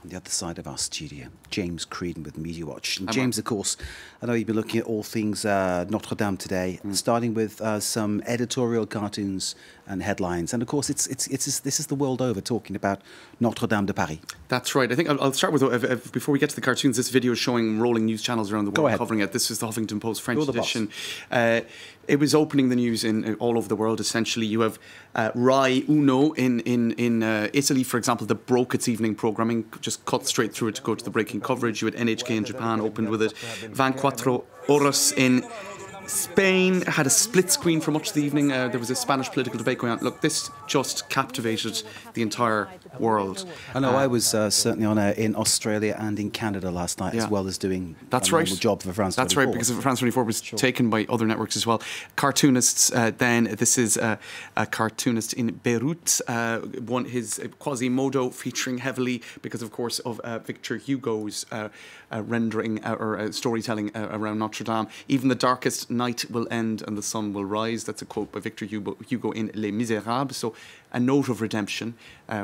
on the other side of our studio, James Creedon with Media Watch. And James, of course, I know you've been looking at all things Notre Dame today, starting with some editorial cartoons and headlines. And of course, this is the world over talking about Notre Dame de Paris. That's right. I think I'll start with, before we get to the cartoons, this video is showing rolling news channels around the world covering it. This is the Huffington Post French edition. It was opening the news in all over the world, essentially. You have Rai Uno in Italy, for example, that broke its evening programming, just cut straight through it to go to the breaking coverage. You had NHK in Japan, opened with it. 24 Horas in Spain had a split screen for much of the evening. There was a Spanish political debate going on. Look, this just captivated the entire world. I know I was certainly on in Australia and in Canada last night, as well as doing a job for France 24. That's right, because France 24 was taken by other networks as well. Cartoonists, then, this is a cartoonist in Beirut, won his Quasimodo, featuring heavily because, of course, of Victor Hugo's rendering or storytelling around Notre Dame. Even the darkest night will end and the sun will rise. That's a quote by Victor Hugo in Les Miserables. So a note of redemption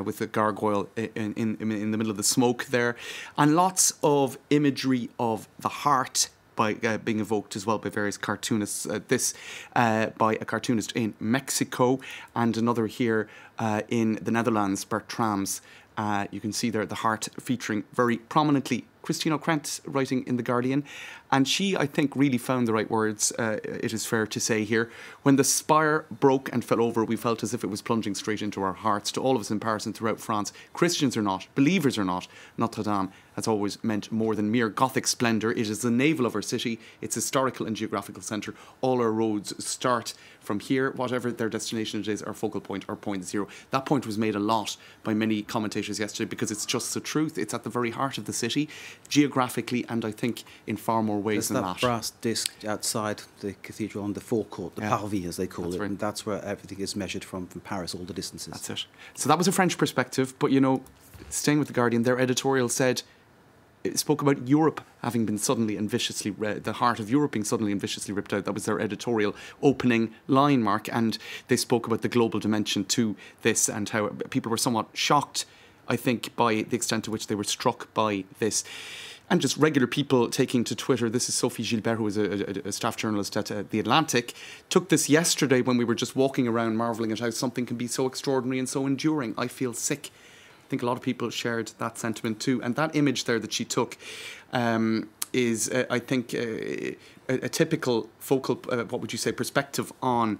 with the gargoyle in the middle of the smoke there. And lots of imagery of the heart by being evoked as well by various cartoonists. This by a cartoonist in Mexico and another here in the Netherlands, Bertrams. You can see there the heart featuring very prominently Christine O'Krent writing in The Guardian. And she, I think, really found the right words, it is fair to say here. When the spire broke and fell over, we felt as if it was plunging straight into our hearts. To all of us in Paris and throughout France, Christians or not, believers or not, Notre Dame has always meant more than mere Gothic splendour. It is the navel of our city, its historical and geographical centre. All our roads start from here, whatever their destination it is, our focal point, our point zero. That point was made a lot by many commentators yesterday because it's just the truth. It's at the very heart of the city, geographically, and I think in far more ways than that. There's that brass disc outside the cathedral on the forecourt, the parvis as they call it, and that's where everything is measured from Paris, all the distances. That's it. So that was a French perspective, but you know, staying with The Guardian, their editorial said, it spoke about Europe having been suddenly and viciously, the heart of Europe being suddenly and viciously ripped out. That was their editorial opening line, Mark, and they spoke about the global dimension to this and how people were somewhat shocked, I think, by the extent to which they were struck by this. And just regular people taking to Twitter. This is Sophie Gilbert, who is a staff journalist at The Atlantic, took this yesterday when we were just walking around marvelling at how something can be so extraordinary and so enduring. I feel sick. I think a lot of people shared that sentiment too. And that image there that she took is, I think, a typical focal, what would you say, perspective on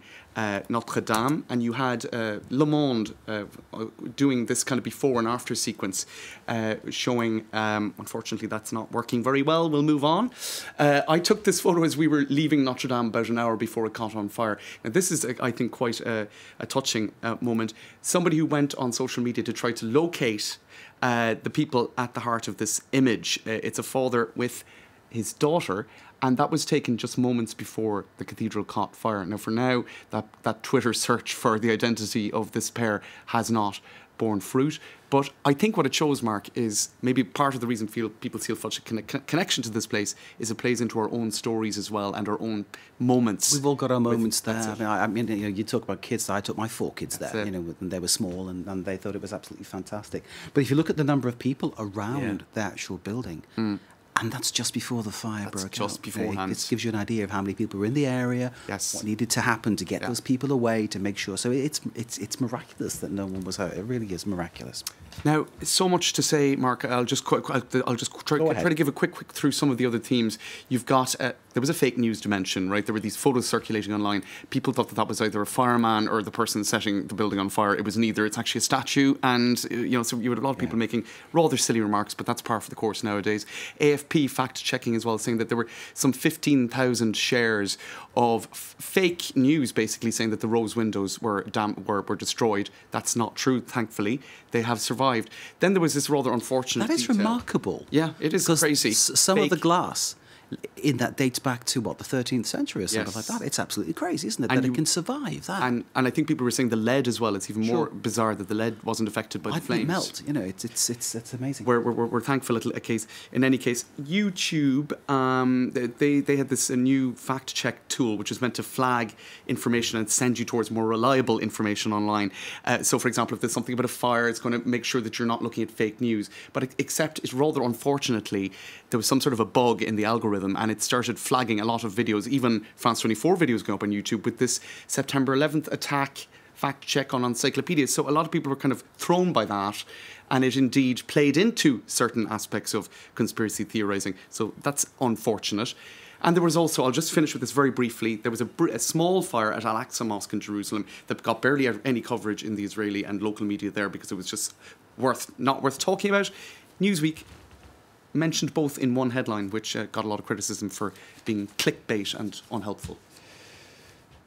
Notre Dame. And you had Le Monde doing this kind of before and after sequence, showing, unfortunately, that's not working very well. We'll move on. I took this photo as we were leaving Notre Dame about an hour before it caught on fire. Now, this is, I think, quite a touching moment. Somebody who went on social media to try to locate the people at the heart of this image. It's a father with his daughter, and that was taken just moments before the cathedral caught fire. Now, for now, that Twitter search for the identity of this pair has not borne fruit. But I think what it shows, Mark, is maybe part of the reason people feel such a connection to this place is it plays into our own stories as well and our own moments. We've all got our moments there. I mean, you know, you talk about kids. I took my 4 kids there, you know, when they were small, and they thought it was absolutely fantastic. But if you look at the number of people around the actual building, and that's just before the fire broke out. Just beforehand. It gives you an idea of how many people were in the area, what needed to happen to get those people away, to make sure. So it's miraculous that no one was hurt. It really is miraculous. Now, so much to say, Mark. I'll just try to give a quick through some of the other themes. You've got there was a fake news dimension, right? There were these photos circulating online. People thought that was either a fireman or the person setting the building on fire. It was neither. It's actually a statue, and you know, so you had a lot of people making rather silly remarks, but that's par for the course nowadays. AFP fact checking as well, saying that there were some 15,000 shares of fake news, basically saying that the rose windows were destroyed. That's not true, thankfully. They have survived. Then there was this rather unfortunate That is detail. remarkable. Yeah, it is crazy. Some of the glass in that dates back to what, the 13th century or something like that. It's absolutely crazy, isn't it, that it can survive that. And I think people were saying the lead as well. It's even more bizarre that the lead wasn't affected by the flames. Melt, you know, it's amazing. We're thankful a case. In any case, YouTube, they had this new fact check tool which is meant to flag information and send you towards more reliable information online. So, for example, if there's something about a fire, it's going to make sure that you're not looking at fake news. But except, it's rather unfortunately, there was some sort of a bug in the algorithm, and it started flagging a lot of videos, even France 24 videos going up on YouTube with this September 11th attack fact check on encyclopedias. So a lot of people were kind of thrown by that, and it indeed played into certain aspects of conspiracy theorizing. So that's unfortunate. And there was also, I'll just finish with this very briefly, there was a small fire at Al-Aqsa Mosque in Jerusalem that got barely any coverage in the Israeli and local media there because it was just not worth talking about. Newsweek mentioned both in one headline, which got a lot of criticism for being clickbait and unhelpful.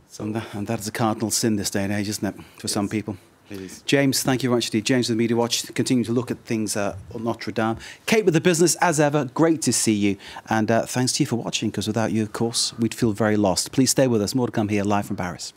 So, and that is a cardinal sin this day and age, isn't it, for some people? It is. James, thank you very much indeed. James with Media Watch, continue to look at things on Notre Dame. Kate with the business, as ever, great to see you. And thanks to you for watching, because without you, of course, we'd feel very lost. Please stay with us. More to come here, live from Paris.